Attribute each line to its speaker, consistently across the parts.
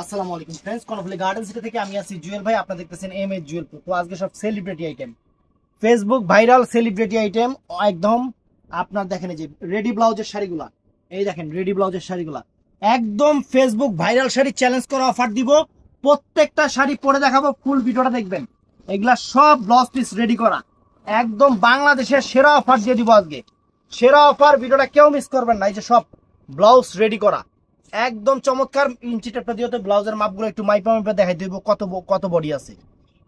Speaker 1: আসসালামু আলাইকুম friends, Karnaphuli garden city থেকে আমি আছি জুয়েল ভাই। আপনারা দেখতেছেন এমএ জুয়েল প্রো। তো আজকে সব celebrity item, Facebook viral celebrity item একদম। আপনার দেখেন এই যে রেডি ব্লাউজের শাড়িগুলা, এই দেখেন রেডি ব্লাউজের শাড়িগুলা একদম ফেসবুক ভাইরাল শাড়ি চ্যালেঞ্জ করা অফার দিব। প্রত্যেকটা শাড়ি পরে দেখাবো, ফুল ভিডিওটা দেখবেন। এগুলা সব ব্লাউজ পিস রেডি করা, একদম বাংলাদেশের সেরা অফার দিয়ে দিব আজকে। সেরা অফার, ভিডিওটা কেউ মিস করবেন না। এই যে সব ব্লাউজ রেডি করা একদম চমৎকার। ইঞ্চি টেপটা দিয়ে ব্লাউজের মাপগুলো একটু মাইপা মাইপা দেখাই দিব কত কত বডি আছে।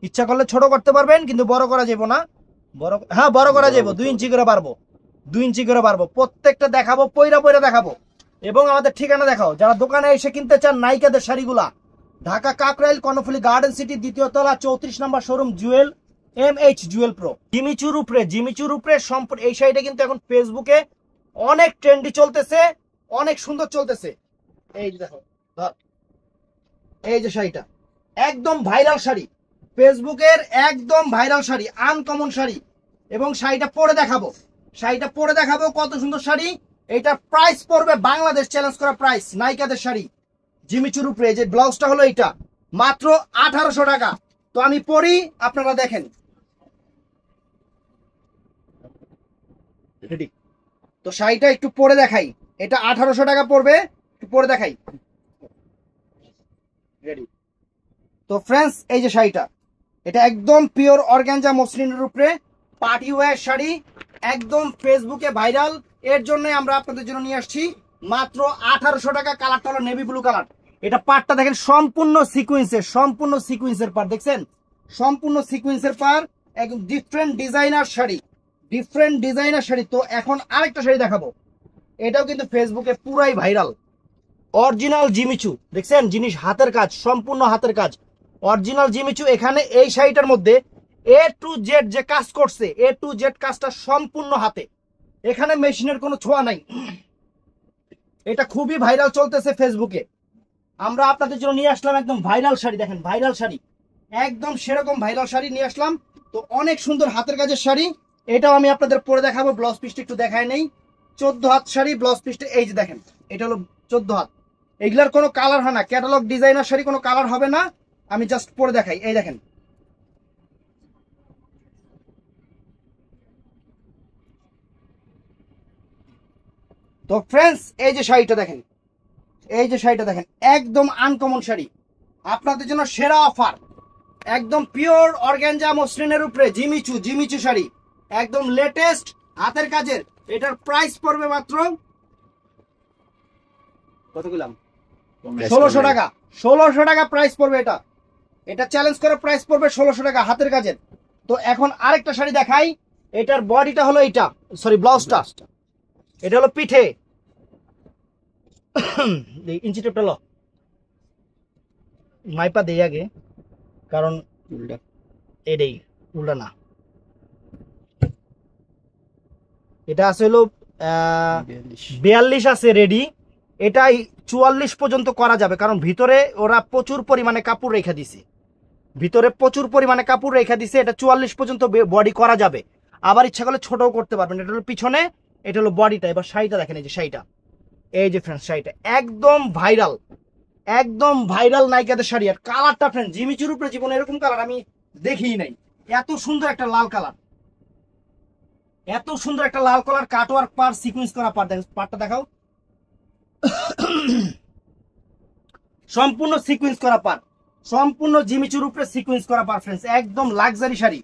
Speaker 1: ইচ্ছা করলে ছোট করতে পারবেন, কিন্তু বড় করা যাবো না। হ্যাঁ বড় করা যাবো, 2 ইঞ্চি করে পারবো, 2 ইঞ্চি করে পারবো। প্রত্যেকটা দেখাবো, পয়রা পয়রা দেখাবো। এবং আমাদের ঠিকানা দেখাও, যারা দোকানে এসে কিনতে চান নাইকাদের শাড়িগুলা, ঢাকা কাকরাইল কর্ণফুলী গার্ডেন সিটি 2য় তলা 34 নম্বর showroom Jewel MH Jewel pro. জিমিচুর উপরে সম্পূর্ণ এই শাড়িটা কিন্তু এখন ফেসবুকে অনেক ট্রেন্ডি চলতেছে, অনেক সুন্দর চলতেছে। এই যে দেখো, এই যে শাড়িটা একদম ভাইরাল শাড়ি, ফেসবুকের একদম ভাইরাল শাড়ি, আনকমন শাড়ি। এবং শাড়িটা পরে দেখাবো, শাড়িটা পরে দেখাবো কত সুন্দর শাড়ি। এটা প্রাইস পড়বে বাংলাদেশ চ্যালেঞ্জ করা প্রাইস, নাইকাদের শাড়ি জিমিচুর উপরে। যে ব্লাউজটা হলো এটা মাত্র 1800 টাকা। তো আমি পরি, আপনারা দেখেন। রেডি? তো শাড়িটা একটু পরে দেখাই, এটা 1800 টাকা পড়বে, একটু পরে দেখাই। রেডি? তো ফ্রেন্ডস, এই যে শাড়িটা, এটা একদম পিওর অর্গানজা মসলিনের উপরে পার্টি ওয়্যার শাড়ি, একদম ফেসবুকে ভাইরাল। এর জন্য আমরা আপনাদের জন্য নিয়ে আসছি মাত্র 1800 টাকা। কালারটা হলো নেভি ব্লু কালার। এটা পাড়টা দেখেন সম্পূর্ণ সিকুয়েন্সের পার, দেখছেন? সম্পূর্ণ সিকুয়েন্সের পার, একদম different designer sari, different designer sari. তো এখন আরেকটা শাড়ি দেখাবো, এটাও কিন্তু ফেসবুকে পুরাই ভাইরাল। অরিজিনাল জিমিচু, দেখছেন? জিনিস হাতের কাজ, সম্পূর্ণ হাতের কাজ, অরিজিনাল জিমিচু। এখানে এই শাড়িটার মধ্যে এ টু জেড যে কাজ করছে, এ টু জেড কাজটা সম্পূর্ণ হাতে, এখানে মেশিনের কোনো ছোঁয়া নাই। এটা খুবই ভাইরাল চলতেছে ফেসবুকে। আমরা আপনাদের জন্য নিয়ে আসলাম একদম ভাইরাল শাড়ি, দেখেন ভাইরাল শাড়ি, একদম সেরকম ভাইরাল শাড়ি নিয়ে আসলাম। তো অনেক সুন্দর হাতের কাজের শাড়ি, এটাও আমি আপনাদের পরে দেখাবো। ব্লাউজ পিসটা একটু দেখায় নেই, 14 হাত শাড়ি, ব্লাউজ পিসটা এই যে দেখেন, এটা হলো 14 হাত। এগুলার কোনো কালার হয় না, ক্যাটালগ ডিজাইনার শাড়ি, কোনো কালার হবে না। আমি জাস্ট পরে দেখাই, এই দেখেন। তো ফ্রেন্ডস, এই যে শাড়িটা দেখেন, এই যে শাড়িটা দেখেন, একদম আনকমন শাড়ি, আপনাদের জন্য সেরা অফার। একদম পিওর অর্গানজা মসলিনের উপরে জিমিচু শাড়ি, একদম লেটেস্ট হাতের কাজের। এটার প্রাইস পড়বে মাত্র কত গেলাম, 1600 টাকা। 1600 টাকা প্রাইস পড়বে এটা। এটা চ্যালেঞ্জ করে প্রাইস পড়বে 1600 টাকা হাতের কাজের। তো এখন আরেকটা শাড়ি দেখাই। এটার বডিটা হলো এইটা, সরি ব্লাউজটা, এটা হলো পিঠে। ইঞ্চি টেপটা লো মাইপা দেই আগে, কারণ এটাই উল্টা না। এটা আছে হলো 42 আছে রেডি। এটাই 44 পর্যন্ত করা যাবে, কারণ ভিতরে ওরা প্রচুর পরিমাণে কাপড় রেখে দিছে, ভিতরে প্রচুর পরিমাণে কাপড় রেখে দিছে। এটা 44 পর্যন্ত বডি করা যাবে, আবার ইচ্ছা করলে ছোটও করতে পারবেন। এটা হলো পিছনে, এটা হলো বডিটা। এবার শাড়িটা দেখেন, এই যে শাড়িটা, এই যে ফ্রেন্ডস শাড়িটা একদম ভাইরাল, একদম ভাইরাল নাইকাদের শাড়ি। আর কালারটা ফ্রেন্ড, জিমিচুর উপরে জীবনে এরকম কালার আমি দেখিই নাই। এত সুন্দর একটা লাল কালার, এত সুন্দর একটা লাল কালার, কাটওয়ার্ক পার, সিকোয়েন্স করা পার। পারটা দেখাও, সম্পূর্ণ সিকোয়েন্স করা পার, সম্পূর্ণ জিমিচুর উপরে সিকোয়েন্স করা পার ফ্রেন্ডস, একদম লাক্সারি শাড়ি।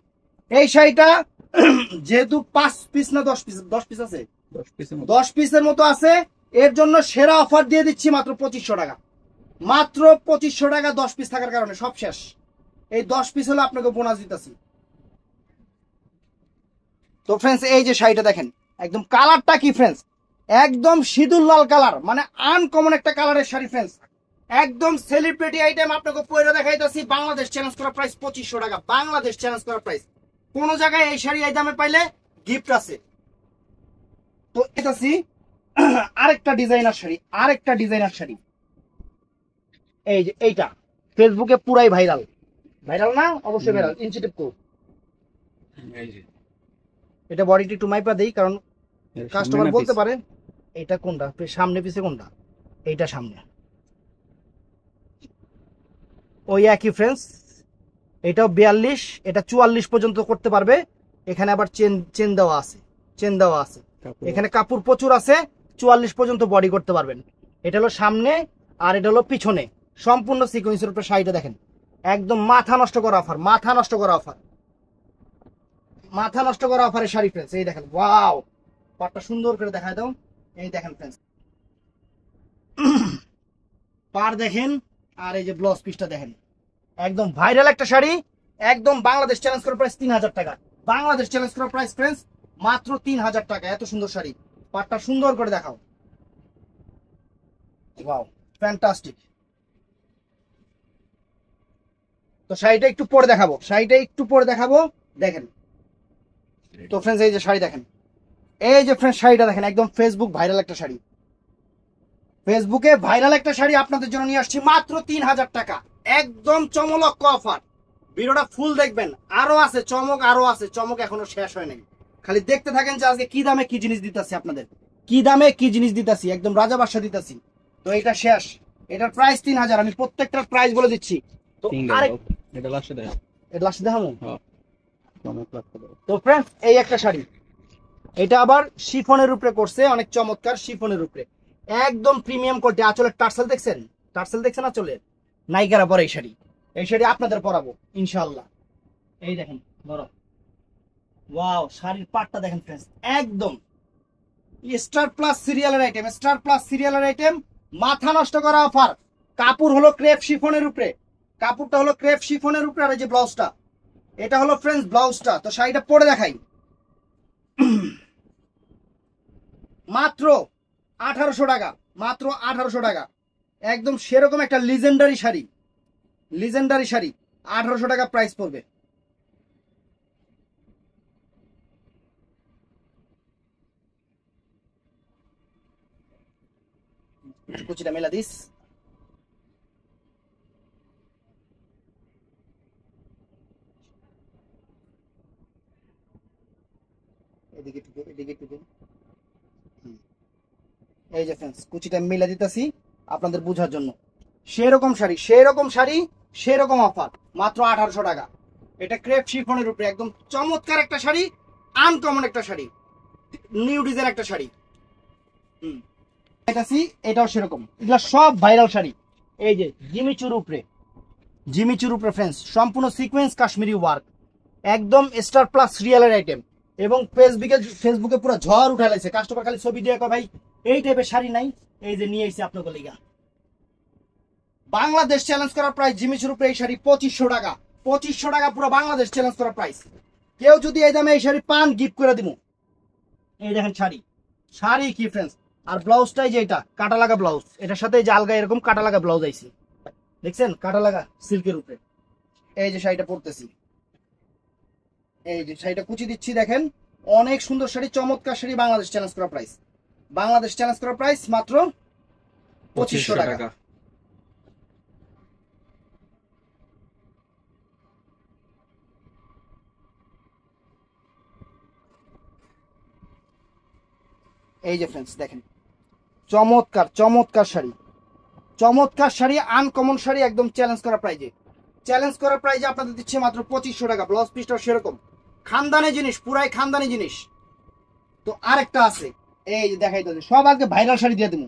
Speaker 1: এই শাড়িটা যেহেতু 5 পিস না 10 পিস, 10 পিস আছে, 10 পিসের মতো আছে। এর জন্য সেরা অফার দিয়ে দিচ্ছি মাত্র 2500 টাকা, মাত্র 2500 টাকা। 10 পিস থাকার কারণে সব শেষ। এই 10 পিস হলো আপনাকে বোনাস দিতেছি। তো ফ্রেন্ডস, এই যে শাড়িটা দেখেন, একদম কালারটা কি ফ্রেন্ডস, একদম সিঁদুর লাল কালার, মানে আনকমন একটা কালারের শাড়ি ফ্রেন্ডস, একদম সেলিব্রিটি আইটেম। আপনাকে পরে দেখাইতেছি, বাংলাদেশ চ্যালেঞ্জ করা প্রাইস 2500 টাকা, বাংলাদেশ চ্যালেঞ্জ করা প্রাইস। কোন জায়গায় এই শাড়ি এই দামে পাইলে গিফট আছে। তো এটাছি আরেকটা ডিজাইনার শাড়ি, আরেকটা ডিজাইনার শাড়ি, এই যে এইটা ফেসবুকে পুরাই ভাইরাল, ভাইরাল না? অবশ্যই ভাইরাল। ইঞ্চি টেপ করো, এটা বডিটি একটু মাইপা দেই, কারণ কাস্টমার বলতে পারে এটা কোনটা সামনে পিছে, কোনটা এইটা সামনে। ওই একই ফ্রেন্ডস, এটাও 42, এটা 44 পর্যন্ত করতে পারবে। এখানে আবার চেন চেন দেওয়া আছে, চেন দেওয়া আছে, এখানে কাপড় প্রচুর আছে। 44 পর্যন্ত বডি করতে পারবেন। এটা হলো সামনে আর এটা হলো পিছনে, সম্পূর্ণ সিকোয়েন্সের উপরে শাড়িটা দেখেন, একদম মাথা নষ্ট করা অফার, মাথা নষ্ট করা অফার, মাথা নষ্ট করা অফারের শাড়ি ফ্রেন্ডস। এই দেখেন, ওয়াও, পাটটা সুন্দর করে দেখায় দাও। এই দেখেন ফ্রেন্ডস, পার দেখেন, আর এই যে ব্লাউজ পিসটা দেখেন, একদম ভাইরাল একটা শাড়ি। একদম বাংলাদেশ চ্যালেঞ্জ করার প্রাইস 3000 টাকা। বাংলাদেশ চ্যালেঞ্জ করার প্রাইস ফ্রেন্ডস মাত্র 3000 টাকা। এত সুন্দর শাড়ি, পাটটা সুন্দর করে দেখাও। Wow, fantastic. তো শাড়িটা একটু পরে দেখাবো, শাড়িটা একটু পরে দেখাবো। দেখেন তো ফ্রেন্ডস, এই যে শাড়ি দেখেন, এই যে ফ্রেন্ডস শাড়িটা দেখেন, একদম ফেসবুক ভাইরাল একটা শাড়ি। ফেসবুকে ভাইরাল একটা শাড়ি আপনাদের জন্য নিয়ে আসছি মাত্র 3000 টাকা। একদম চমলক্ষ অফার। ভিডিওটা ফুল দেখবেন, আরো আছে চমক, আরো আছে চমক, এখনো শেষ হয় নাই। খালি দেখতে থাকেন যে আজকে কি দামে কি জিনিস দিতেছি আপনাদের, কি দামে কি জিনিস দিতেছি, একদম রাজা বাদশা দিতেছি। তো এটা শেষ, এটার প্রাইস 3000। আমি প্রত্যেকটার প্রাইস বলে দিচ্ছি। তো এটা লাস্টে দেখাবো। তো ফ্রেন্ডস, এই একটা শাড়ি, এটা আবার শিফনের উপরে করছে, অনেক চমৎকার শিফনের উপরে, একদম প্রিমিয়াম কোয়ালিটি। আঁচলের টার্সেল দেখছেন, টার্সেল দেখছেন আঁচলের, নাইকারা পরে এই শাড়ি, এই শাড়ি আপনাদের পরাবো ইনশাআল্লাহ। এই দেখেন ধরো, ওয়াও, শাড়ির পাটটা দেখেন ফ্রেন্ডস, একদম স্টার প্লাস সিরিয়ালের আইটেম, স্টার প্লাস সিরিয়ালের আইটেম, মাথা নষ্ট করা অফার। কাপড় হলো ক্রেপ শিফনের উপরে, কাপড়টা হলো ক্রেপ শিফনের উপরে। আর এই যে ব্লাউজটা, এটা হলো ফ্রেন্ডস ব্লাউজটা। তো শাড়িটা পরে দেখাই, মাত্র 1800 টাকা, মাত্র 1800 টাকা। একদম সেরকম একটা লিজেন্ডারি শাড়ি, লিজেন্ডারি শাড়ি, 1800 টাকা প্রাইস পড়বে। কুচিটা মেলা দিস, এদিকে টুকু, এদিকে টুকু। এই যে ফ্রেন্ডস, কুচিটা মিলা দিতেছি আপনাদের বোঝার জন্য। সেরকম শাড়ি, সেরকম শাড়ি, সেরকম অফার, মাত্র 1800 টাকা। এটা ক্রেপ শিফনের উপরে, একদম চমৎকার একটা শাড়ি, আনকমন একটা শাড়ি, নিউ ডিজাইন একটা শাড়ি। এটাও সেরকম, এগুলা সব ভাইরাল শাড়ি। এই যে জিমিচুর উপরে, জিমিচুর উপরে ফ্রেন্ডস, সম্পূর্ণ সিকোয়েন্স কাশ্মীরি ওয়ার্ক, একদম স্টার প্লাস সিরিয়ালের আইটেম। এবং ফেসবুকে পুরো ঝড় উঠা লাগছে, কাস্টমার খালি ছবি দিয়ে ভাই এই টাইপের শাড়ি নাই, এই যে নিয়ে এসেছি আপনাদের লিগা। বাংলাদেশ চ্যালেঞ্জ করার প্রাইস জিমিচুর উপরে এই শাড়ি 2500 টাকা, 2500 টাকা পুরো বাংলাদেশ চ্যালেঞ্জ করার প্রাইস। কেউ যদি এই দামে এই শাড়ি পান, গিফট করে দিব। এই দেখেন শাড়ি, শাড়ি কি ফ্রেন্ডস। আর ব্লাউজটাই যে এটা কাটা লাগা ব্লাউজ, এটার সাথে এই যে আলগা এরকম কাটা লাগা ব্লাউজ আইছে, দেখছেন, কাটা লাগা সিল্কের উপরে। এই যে শাড়িটা পরতেছি, এই যে শাড়িটা কুচি দিচ্ছি দেখেন, অনেক সুন্দর শাড়ি, চমৎকার শাড়ি। বাংলাদেশ চ্যালেঞ্জ করা প্রাইস, বাংলাদেশ চ্যালেঞ্জ করা প্রাইস মাত্র 2500 টাকা। এই যে ফ্রেন্ডস দেখেন, চমৎকার চমৎকার শাড়ি, চমৎকার শাড়ি, আনকমন শাড়ি, একদম চ্যালেঞ্জ করা প্রাইজে, চ্যালেঞ্জ করার প্রাইজে আপনাদের দিচ্ছে মাত্র 2500 টাকা। ব্লাউজ পিসটাও সেরকম খানদানি জিনিস, পুরাই খানদানি জিনিস। তো আরেকটা আছে, এই যে দেখাই দিতে, সব আজকে ভাইরাল শাড়ি দিয়ে দেবো,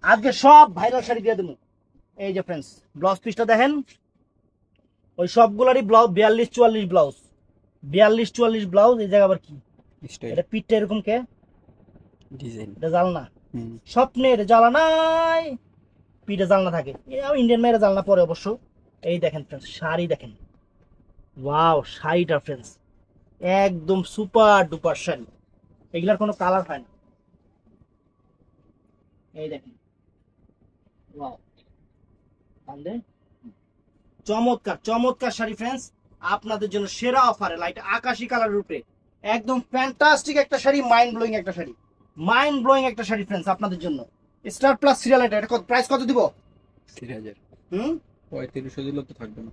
Speaker 1: আজকে সব ভাইরাল শাড়ি দিয়ে দেবো। এই যে ফ্রেন্ডস, ব্লাউজ পিসটা দেখেন, ওই সবগুলারই ব্লাউজ 42-44 ব্লাউজ, 42-44 ব্লাউজ। এই জায়গা আবার কি, এটা পিঠটা এরকম কে ডিজাইন, এটা জালনা, স্বপ্নের জ্বালা নাই, পিঠে জালনা থাকে, ইন্ডিয়ান মেয়েরা জালনা পরে অবশ্য। এই দেখেন ফ্রেন্ডস, শাড়ি দেখেন, ওয়াও, শাড়িটা ফ্রেন্ডস একদম সুপার ডুপার শাড়ি, এগুলার কোনো কালার হয় না। এই দেখেন, ওয়াও, চমৎকার চমৎকার শাড়ি ফ্রেন্ডস, আপনাদের জন্য সেরা অফারে লাইট আকাশি কালারের উপরে, একদম ফ্যান্টাস্টিক একটা শাড়ি, মাইন্ড ব্লোয়িং একটা শাড়ি, মাইন্ড ব্লোয়িং একটা শাড়ি ফ্রেন্ডস আপনাদের জন্য। স্টার প্লাস সিরিয়াল, এটা প্রাইস কত দিব? 3000। 3500 দিলে তো থাকবে না,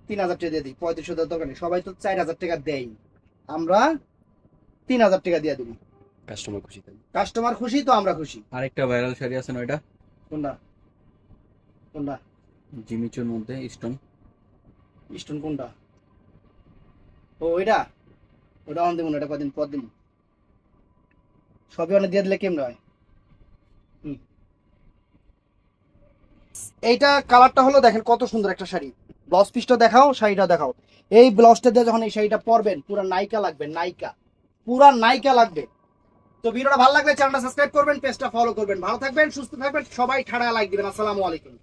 Speaker 1: 3000 টাকা দিয়ে দিই। 3500 দেওয়ার দরকার নেই, সবাই তো 4000 টাকা দেয়, আমরা 3000 টাকা দিয়ে দিই। কাস্টমার খুশি, কাস্টমার খুশি তো আমরা খুশি। আরেকটা ভাইরাল শাড়ি আছে না, ওইটা কোনটা? কোনটা?
Speaker 2: জিমিচুর মধ্যে স্টোন।
Speaker 1: স্টোন কোনটা? ও ওইটা, ওটা অন দেবো না, এটা কদিন পর দিন সবই অনেক দিয়ে দিলে কেমন হয়। হুম। এইটা কালারটা হলো দেখেন কত সুন্দর একটা শাড়ি। ব্লাউজ পিসটা দেখাও, শাড়িটা দেখাও। এই ব্লাউজটা দিয়ে যখন এই শাড়িটা পরবেন পুরা নায়িকা লাগবে, নায়িকা, পুরা নায়িকা লাগবে। তো ভিডিওটা ভালো লাগলে চ্যানেলটা সাবস্ক্রাইব করবেন, পেজটা ফলো করবেন। ভালো থাকবেন, সুস্থ থাকবেন সবাই, ঠাড়া লাইক দিবেন। আসসালামু আলাইকুম।